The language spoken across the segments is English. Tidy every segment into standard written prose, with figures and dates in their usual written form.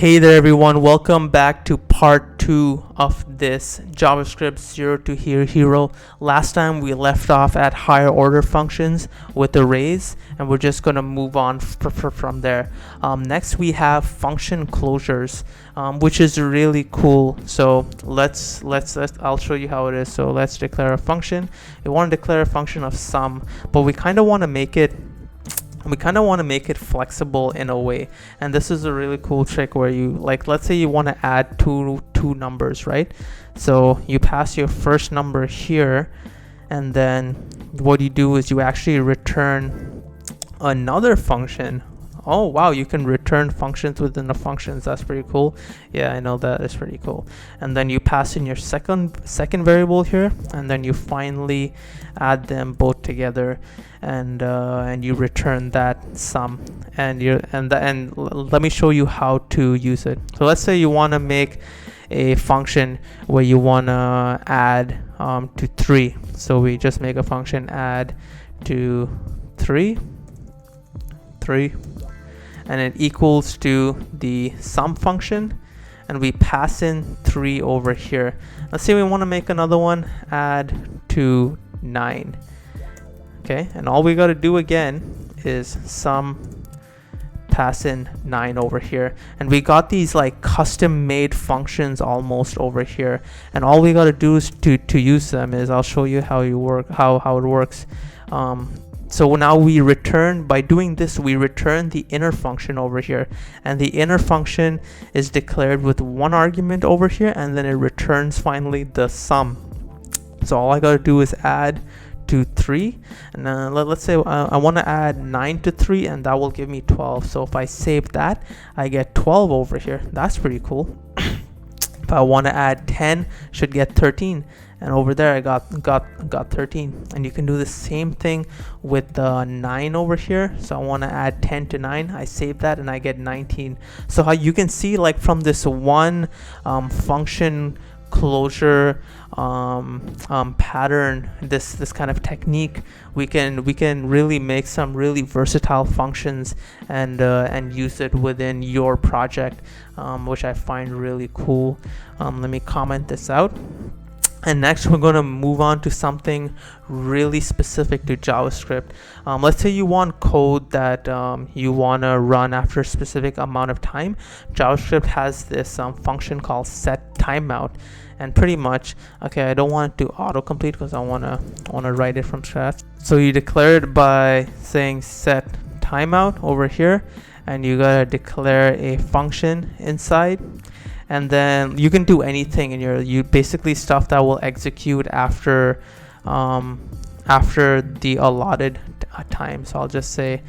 Hey there everyone, welcome back to part 2 of this JavaScript 0 to here hero. Last time we left off at higher order functions with arrays, and we're just going to move on from there. Next we have function closures, which is really cool. So let's I'll show you how it is. So let's declare a function. We want to declare a function of sum, but we kind of want to make it flexible in a way, and this is a really cool trick where you, like, let's say you want to add two numbers, right? So you pass your first number here, and then what you do is you actually return another function. Oh wow, you can return functions within the functions. That's pretty cool. Yeah, I know that is pretty cool. And then you pass in your second variable here, and then you finally add them both together, and you return that sum. And let me show you how to use it. So let's say you want to make a function where you want to add to 3. So we just make a function add to 3, and it equals to the sum function, and we pass in 3 over here. Let's say we want to make another one, add to 9. Okay, and all we got to do again is sum, pass in 9 over here, and we got these like custom made functions almost over here, and all we got to do is to use them is, I'll show you how it works. So now we return, by doing this, we return the inner function over here, and the inner function is declared with one argument over here, and then it returns finally the sum. So all I gotta do is add to 3, and let's say I want to add 9 to 3, and that will give me 12. So if I save that, I get 12 over here. That's pretty cool. If I want to add 10, should get 13, and over there I got 13. And you can do the same thing with the 9 over here. So I want to add 10 to 9, I save that, and I get 19. So how you can see, like, from this one function closure pattern, this kind of technique, we can really make some really versatile functions and use it within your project, which I find really cool. Let me comment this out. And next we're going to move on to something really specific to JavaScript. Let's say you want code that you want to run after a specific amount of time. JavaScript has this function called setTimeout, and pretty much, okay, I don't want it to autocomplete because I want to write it from scratch. So you declare it by saying setTimeout over here, and you gotta declare a function inside. And then you can do anything in you basically stuff that will execute after the allotted time. So I'll just say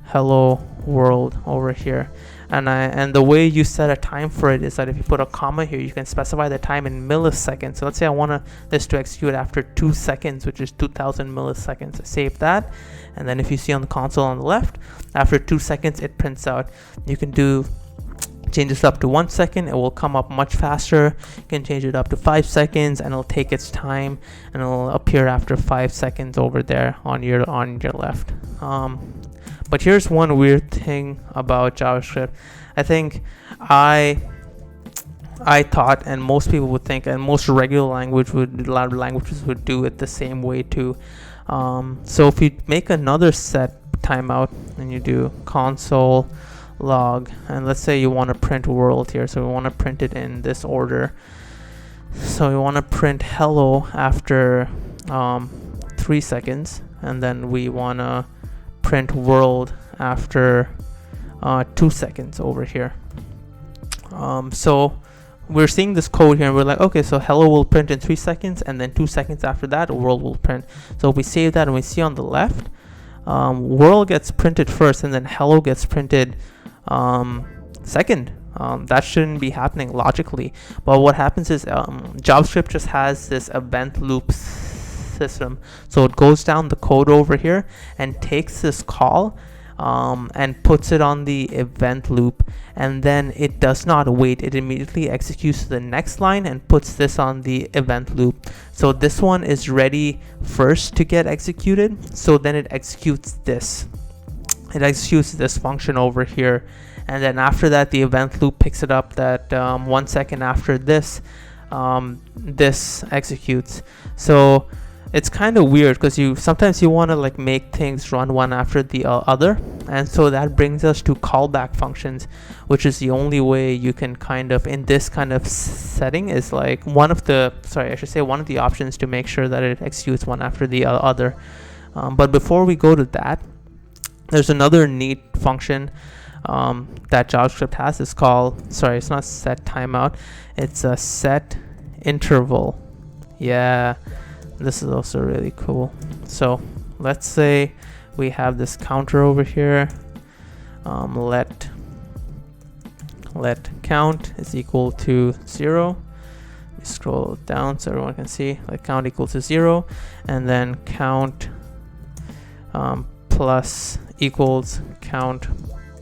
hello world over here, and the way you set a time for it is that if you put a comma here, you can specify the time in milliseconds. So let's say I want this to execute after 2 seconds, which is 2000 milliseconds. I save that, and then if you see on the console on the left, after 2 seconds it prints out. You can change this up to 1 second, it will come up much faster. You can change it up to 5 seconds, and it'll take its time, and it'll appear after 5 seconds over there on your left. But here's one weird thing about JavaScript. I think I thought, and most people would think, and most regular languages would do it the same way too. So if you make another set timeout, and you do console log, and let's say you want to print world here, so we want to print it in this order. So we want to print hello after 3 seconds, and then we want to print world after 2 seconds over here. So we're seeing this code here, and we're like, okay, so hello will print in 3 seconds, and then 2 seconds after that world will print. So we save that, and we see on the left, world gets printed first, and then hello gets printed second. That shouldn't be happening logically, but what happens is JavaScript just has this event loop system. So it goes down the code over here and takes this call and puts it on the event loop, and then it does not wait. It immediately executes the next line and puts this on the event loop. So this one is ready first to get executed, so then it executes this. It executes this function over here, and then after that the event loop picks it up that 1 second after this this executes. So it's kind of weird because sometimes you want to like make things run one after the other, and so that brings us to callback functions, which is the only way you can kind of, in this kind of setting, is like one of the options to make sure that it executes one after the other. But before we go to that, there's another neat function that JavaScript has. It's called, it's not setTimeout, it's a setInterval. Yeah, this is also really cool. So let's say we have this counter over here. Let count is equal to 0. We scroll down so everyone can see. Let count equal to 0, and then count plus equals count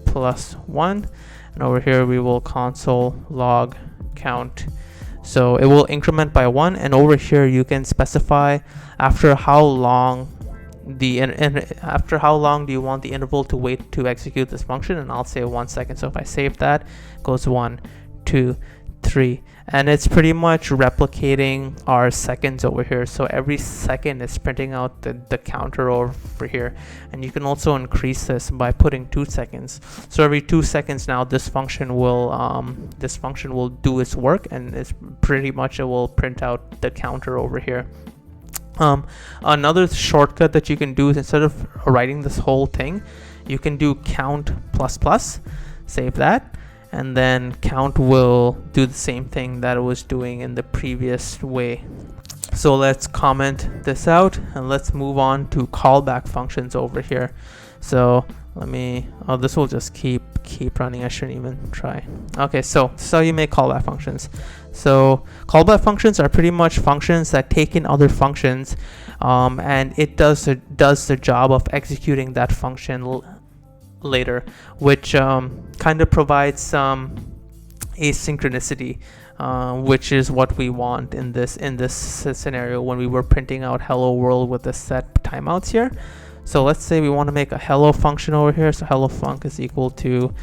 plus 1, and over here we will console log count. So it will increment by 1, and over here you can specify after how long do you want the interval to wait to execute this function, and I'll say 1 second. So if I save that, it goes 1, 2, 3, and it's pretty much replicating our seconds over here. So every second is printing out the counter over here, and you can also increase this by putting 2 seconds. So every 2 seconds now this function will do its work, and it's pretty much, it will print out the counter over here. Another shortcut that you can do is, instead of writing this whole thing, you can do count plus plus, save that, and then count will do the same thing that it was doing in the previous way. So let's comment this out, and let's move on to callback functions over here. So this will just keep running. I shouldn't even try. Okay, so this is how you make callback functions. So callback functions are pretty much functions that take in other functions, and it does the job of executing that function later, which kind of provides some asynchronicity, which is what we want in this scenario when we were printing out hello world with the set timeouts here. So let's say we want to make a hello function over here. So hello func is equal to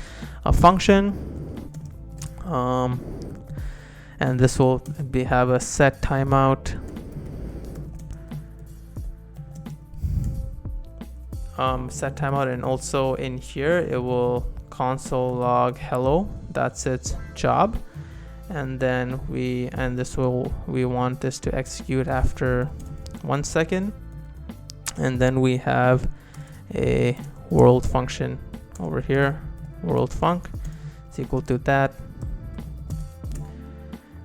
a function, and this will have a set timeout and also in here it will console log hello. That's its job, and then we want this to execute after 1 second, and then we have a world function over here, world func is equal to that,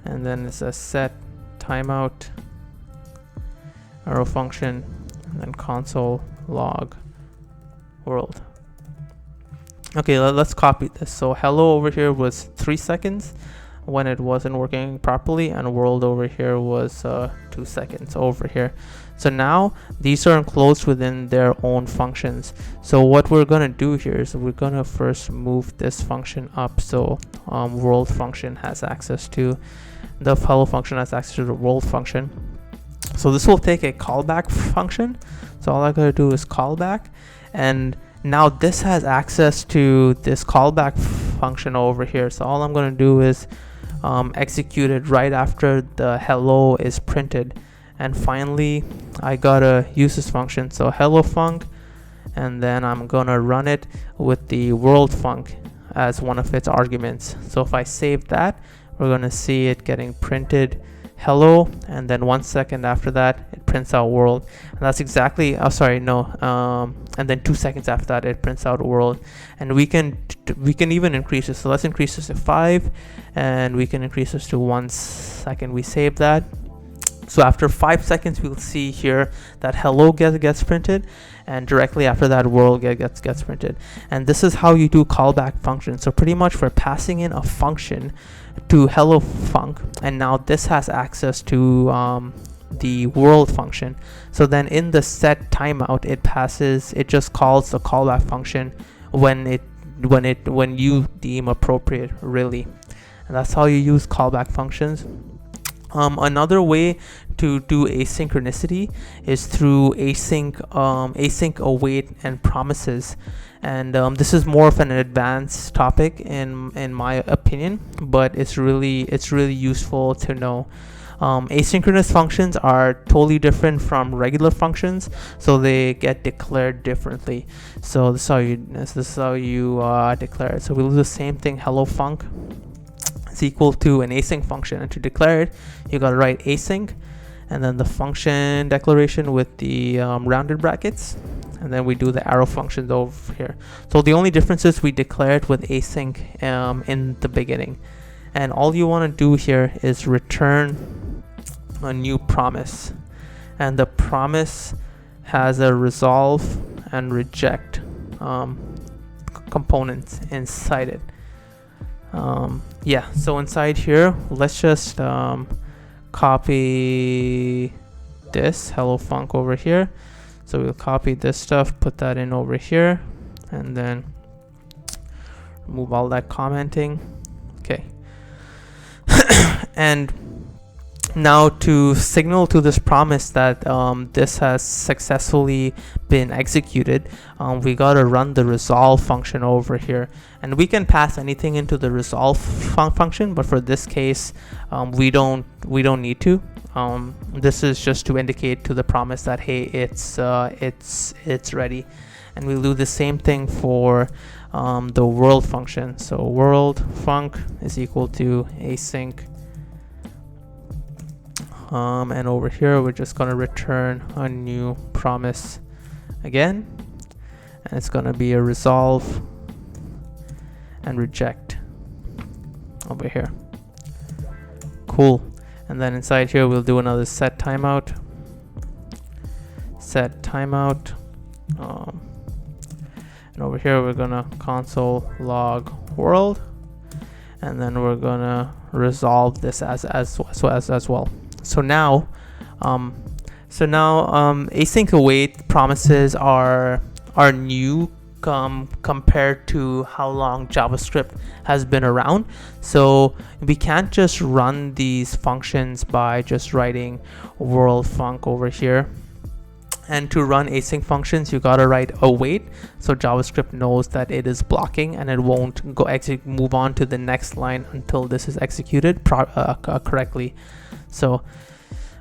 and then it's a set timeout arrow function, and then console log world. Okay, let's copy this. So hello over here was 3 seconds when it wasn't working properly, and world over here was 2 seconds over here. So now these are enclosed within their own functions. So what we're gonna do here is we're gonna first move this function up, so world function has access to the hello function, has access to the world function. So this will take a callback function. So all I gotta do is callback, and now this has access to this callback function over here. So all I'm going to do is execute it right after the hello is printed. And finally, I gotta use this function. So hello func, and then I'm gonna run it with the world func as one of its arguments. So if I save that, we're gonna see it getting printed hello, and then 1 second after that it prints out world, and that's exactly and then 2 seconds after that it prints out world. And we can even increase this. So let's increase this to 5, and we can increase this to 1 second. We save that. So after 5 seconds we'll see here that hello gets printed, and directly after that world gets printed. And this is how you do callback functions. So pretty much we're passing in a function to hello func, and now this has access to the world function. So then in the set timeout, it just calls the callback function when you deem appropriate, really. And that's how you use callback functions. Another way to do asynchronicity is through async await and promises, and this is more of an advanced topic in my opinion, but it's really useful to know. Asynchronous functions are totally different from regular functions, so they get declared differently. So this is how you declare it. So we'll do the same thing. Hello func is equal to an async function, and to declare it, you gotta write async, and then the function declaration with the rounded brackets, and then we do the arrow functions over here. So the only difference is we declare it with async in the beginning, and all you want to do here is return a new promise, and the promise has a resolve and reject components inside it. Yeah, so inside here, let's just copy this hello func over here. So we'll copy this stuff, put that in over here, and then remove all that commenting. Okay. And now to signal to this promise that this has successfully been executed, we gotta run the resolve function over here, and we can pass anything into the resolve function, but for this case we don't need to. This is just to indicate to the promise that hey, it's ready. And we'll do the same thing for the world function. So world func is equal to async, and over here we're just going to return a new promise again, and it's going to be a resolve and reject over here. Cool. And then inside here we'll do another setTimeout, and over here we're gonna console log world, and then we're gonna resolve this as well. So now async await promises are new compared to how long JavaScript has been around. So we can't just run these functions by just writing world func over here. And to run async functions, you gotta write await, so JavaScript knows that it is blocking and it won't move on to the next line until this is executed correctly. So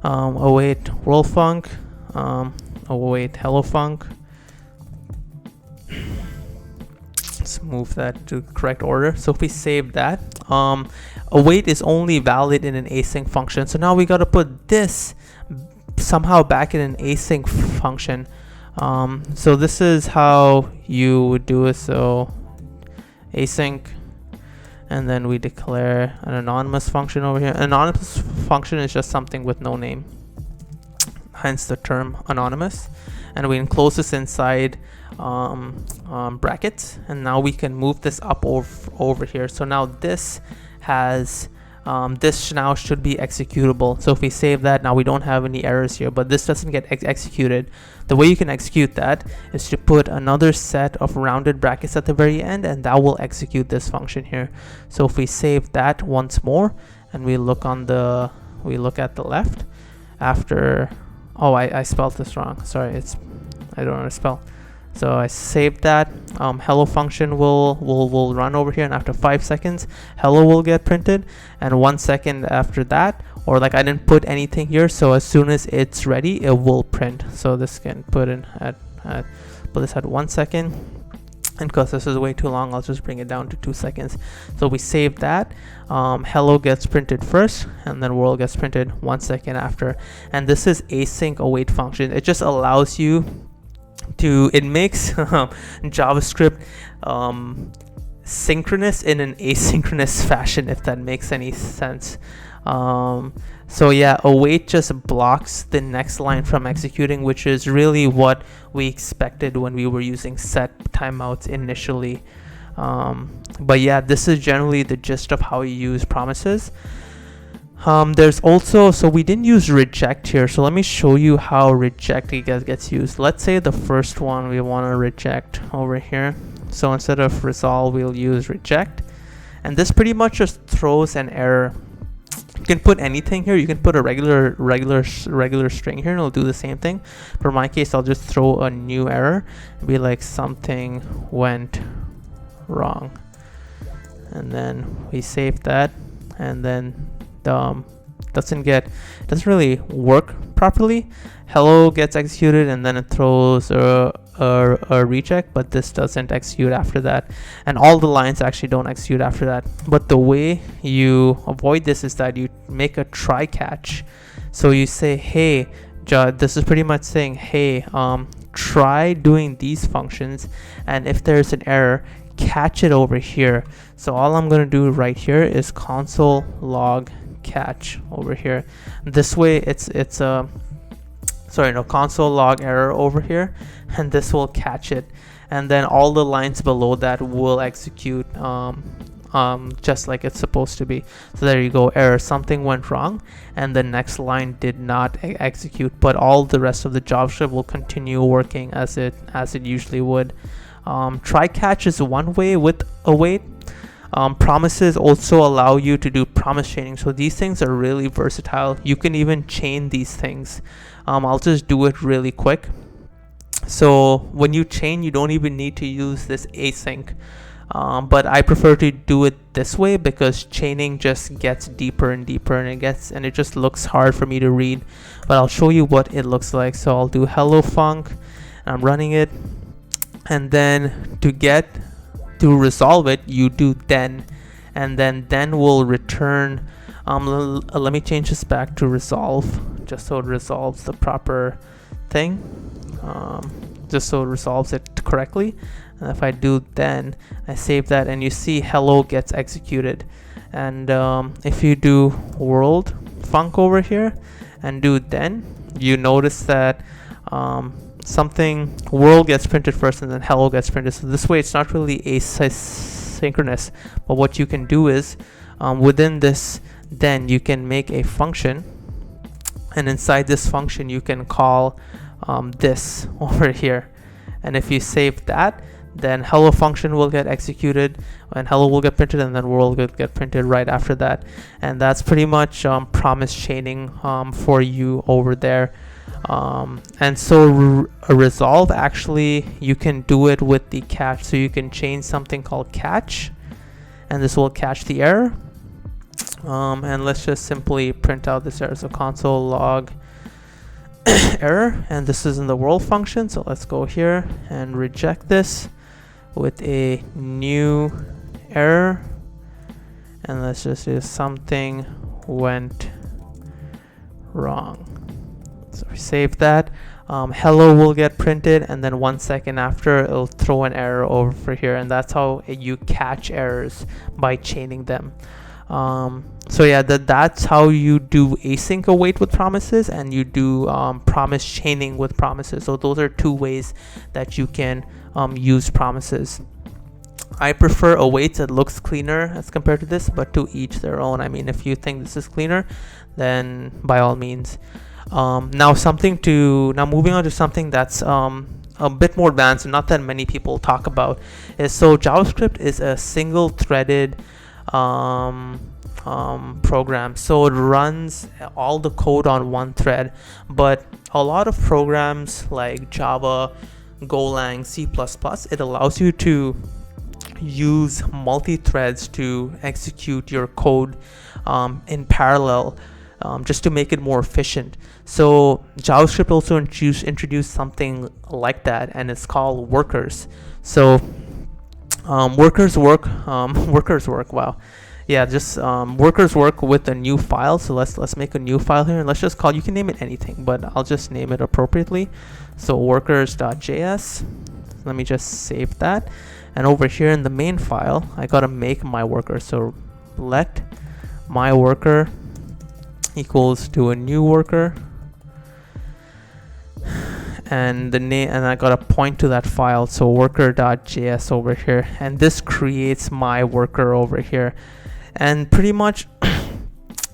await world func, await hello func. Let's move that to correct order. So if we save that, await is only valid in an async function. So now we got to put this somehow back in an async function. So this is how you would do it. So async, and then we declare an anonymous function over here. An anonymous function is just something with no name, hence the term anonymous. And we enclose this inside brackets, and now we can move this up over here. So now this has this now should be executable. So if we save that, now we don't have any errors here, but this doesn't get executed. The way you can execute that is to put another set of rounded brackets at the very end, and that will execute this function here. So if we save that once more and we look at the left after, oh, I spelled this wrong, sorry, I don't know how to spell. So I saved that. Hello function will run over here, and after 5 seconds hello will get printed, and 1 second after that, or like I didn't put anything here, so as soon as it's ready it will print. So this can put this at 1 second, and because this is way too long, I'll just bring it down to 2 seconds. So we save that. Hello gets printed first, and then world gets printed 1 second after. And this is async await function. It just allows you to, it makes JavaScript synchronous in an asynchronous fashion, if that makes any sense. So yeah, await just blocks the next line from executing, which is really what we expected when we were using setTimeouts initially. But yeah, this is generally the gist of how you use promises. There's also, so we didn't use reject here, so let me show you how reject gets used. Let's say the first one we want to reject over here. So instead of resolve, we'll use reject, and this pretty much just throws an error. You can put anything here. You can put a regular string here and it'll do the same thing. For my case, I'll just throw a new error and be like something went wrong, and then we save that, and then doesn't really work properly. Hello gets executed and then it throws a reject, but this doesn't execute after that, and all the lines actually don't execute after that. But the way you avoid this is that you make a try catch. So you say, hey, this is pretty much saying, hey, try doing these functions, and if there's an error, catch it over here. So all I'm going to do right here is console log catch over here. This way it's console log error over here, and this will catch it, and then all the lines below that will execute just like it's supposed to be. So there you go, error, something went wrong, and the next line did not execute, but all the rest of the JavaScript will continue working as it usually would. Try catch is one way with await. Promises also allow you to do promise chaining, so these things are really versatile. You can even chain these things. I'll just do it really quick. So when you chain, you don't even need to use this async, but I prefer to do it this way because chaining just gets deeper and deeper, and it just looks hard for me to read, but I'll show you what it looks like. So I'll do hello func, and I'm running it, and then to resolve it, you do then, and then will return. Let me change this back to resolve, just so it resolves the proper thing, just so it resolves it correctly. And if I do then, I save that, and you see hello gets executed. And if you do world func over here and do then, you notice that something world gets printed first and then hello gets printed. So this way it's not really asynchronous, but what you can do is within this then you can make a function, and inside this function you can call this over here, and if you save that, then hello function will get executed and hello will get printed, and then world will get printed right after that. And that's pretty much promise chaining for you over there. And so resolve, actually you can do it with the catch. So you can change something called catch, and this will catch the error. And let's just simply print out this error. So console log error, and this is in the world function. So let's go here and reject this with a new error, and let's just do something went wrong. So we save that. Hello will get printed, and then 1 second after it'll throw an error over here, and that's how you catch errors, by chaining them. So yeah, that's how you do async await with promises, and you do promise chaining with promises. So those are two ways that you can use promises. I prefer await. It looks cleaner as compared to this, but to each their own. I mean, if you think this is cleaner, then by all means. Now moving on to something that's a bit more advanced and not that many people talk about is, so JavaScript is a single threaded program, so it runs all the code on one thread. But a lot of programs like Java, Golang, C++, it allows you to use multi-threads to execute your code in parallel, just to make it more efficient. So JavaScript also introduced something like that, and it's called workers. So workers work wow, yeah, just workers work with a new file. So let's make a new file here, and let's just call, you can name it anything, but I'll just name it appropriately. So workers.js, let me just save that, and over here in the main file I gotta make my worker. So let my worker equals to a new worker, and the name, and I gotta point to that file, so worker.js over here, and this creates my worker over here. And pretty much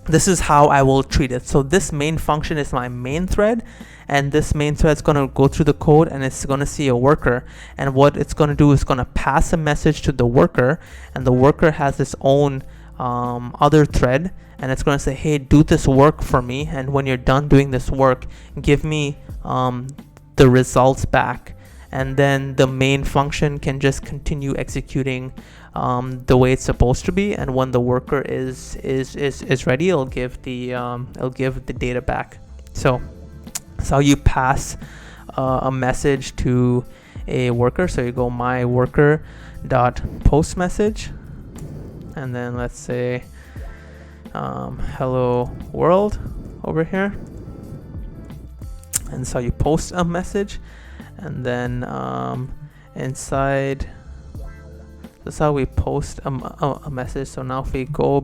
this is how I will treat it. So this main function is my main thread, and this main thread is going to go through the code, and it's going to see a worker, and what it's going to do is going to pass a message to the worker, and the worker has its own other thread, and it's going to say, hey, do this work for me, and when you're done doing this work, give me the results back. And then the main function can just continue executing the way it's supposed to be, and when the worker is ready, it'll give the data back. So that's how you pass a message to a worker. So you go my worker dot post message, and then let's say hello world over here, and so you post a message, and then inside, that's how we post a message. So now if we go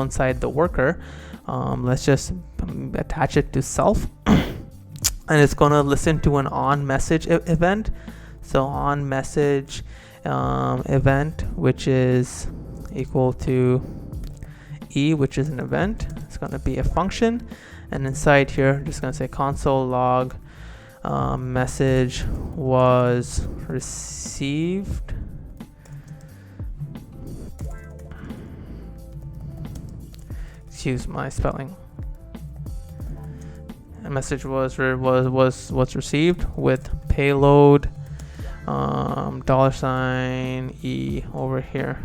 inside the worker, let's just attach it to self, and it's going to listen to an on message event. So on message event, which is equal to e, which is an event. It's going to be a function, and inside here I'm just going to say console log message was received. Excuse my spelling. A message was received with payload $e over here,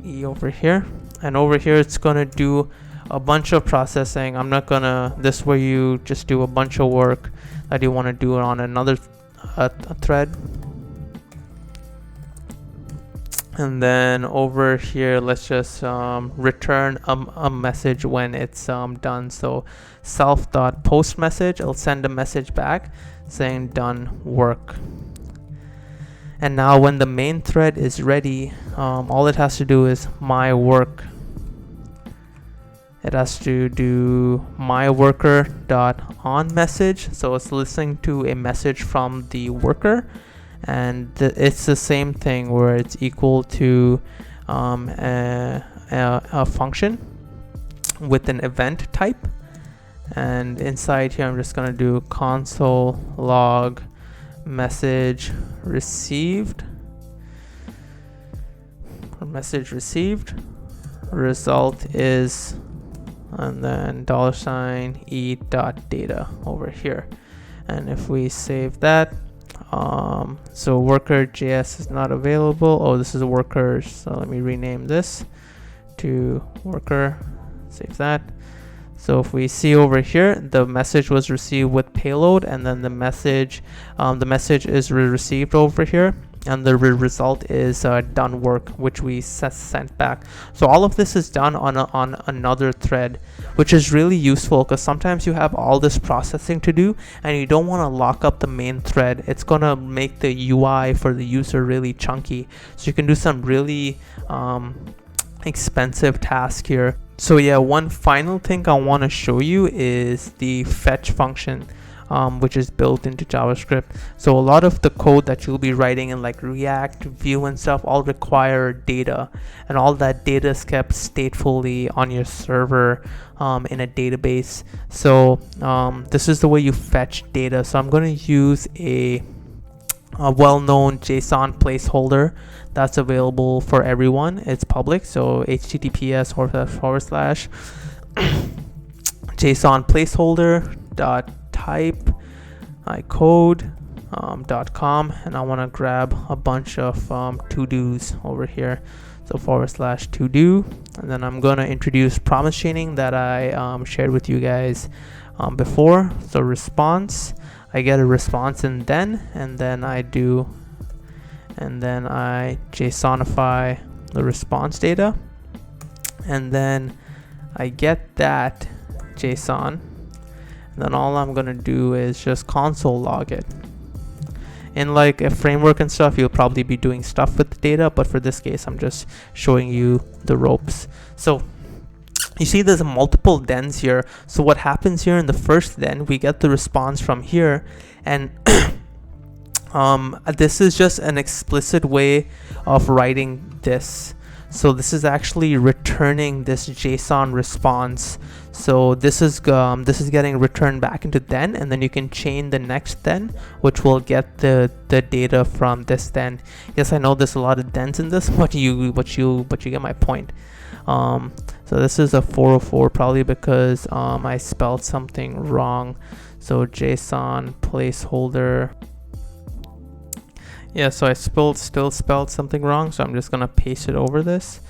$e over here, and over here it's gonna do a bunch of processing. I'm not gonna, this where you just do a bunch of work that you want to do on another a thread. And then over here, let's just return a message when it's done. So self.post message, it'll send a message back saying done work. And now when the main thread is ready, all it has to do is my work. It has to do my worker dot on message. So it's listening to a message from the worker, and it's the same thing where it's equal to a function with an event type. And inside here I'm just going to do console log message received, or message received, result is, and then $e dot data over here. And if we save that, so worker JS is not available. Oh, this is workers. So let me rename this to worker. Save that. So if we see over here, the message was received with payload, and then the message is received over here, and the result is done work, which we sent back. So all of this is done on another thread, which is really useful because sometimes you have all this processing to do and you don't want to lock up the main thread. It's gonna make the UI for the user really chunky, so you can do some really expensive task here. So yeah, one final thing I want to show you is the fetch function, which is built into JavaScript. So a lot of the code that you'll be writing in like React, Vue and stuff all require data, and all that data is kept statefully on your server in a database. So this is the way you fetch data. So I'm going to use a well-known JSON placeholder that's available for everyone. It's public, so https JSON placeholder dot type icode.com, and I want to grab a bunch of to-dos over here. So /to-do, and then I'm going to introduce promise chaining that I shared with you guys before. So response, I get a response and then I JSONify the response data, and then I get that JSON, and then all I'm gonna do is just console log it. In like a framework and stuff, you'll probably be doing stuff with the data, but for this case I'm just showing you the ropes. So you see there's multiple thens here. So what happens here in the first then, we get the response from here, and this is just an explicit way of writing this. So this is actually returning this JSON response. So this is getting returned back into then, and then you can chain the next then, which will get the data from this then. Yes, I know there's a lot of thens in this, but you get my point. So this is a 404, probably because I spelled something wrong. So JSON placeholder. Yeah, so I still spelled something wrong, so I'm just gonna paste it over this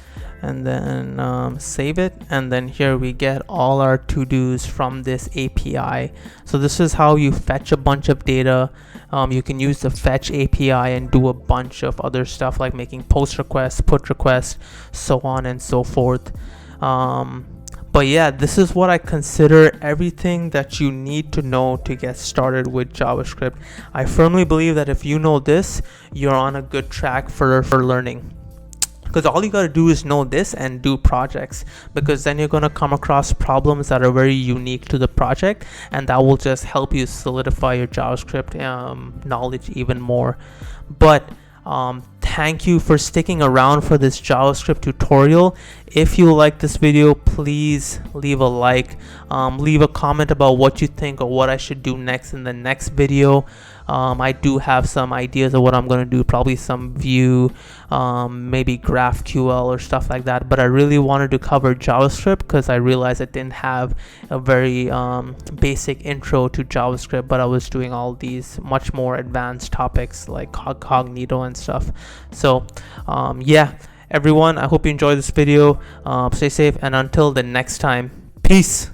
and then save it, and then here we get all our to-dos from this API. So this is how you fetch a bunch of data. You can use the fetch API and do a bunch of other stuff like making post requests, put requests, so on and so forth. But yeah, this is what I consider everything that you need to know to get started with JavaScript. I firmly believe that if you know this, you're on a good track for learning. Because all you got to do is know this and do projects, because then you're going to come across problems that are very unique to the project, and that will just help you solidify your JavaScript knowledge even more. But thank you for sticking around for this JavaScript tutorial. If you like this video, please leave a like, leave a comment about what you think or what I should do next in the next video. I do have some ideas of what I'm going to do, probably some Vue, maybe GraphQL or stuff like that, but I really wanted to cover JavaScript because I realized I didn't have a very basic intro to JavaScript, but I was doing all these much more advanced topics like Cognito and stuff. So yeah, everyone, I hope you enjoyed this video. Stay safe, and until the next time, peace.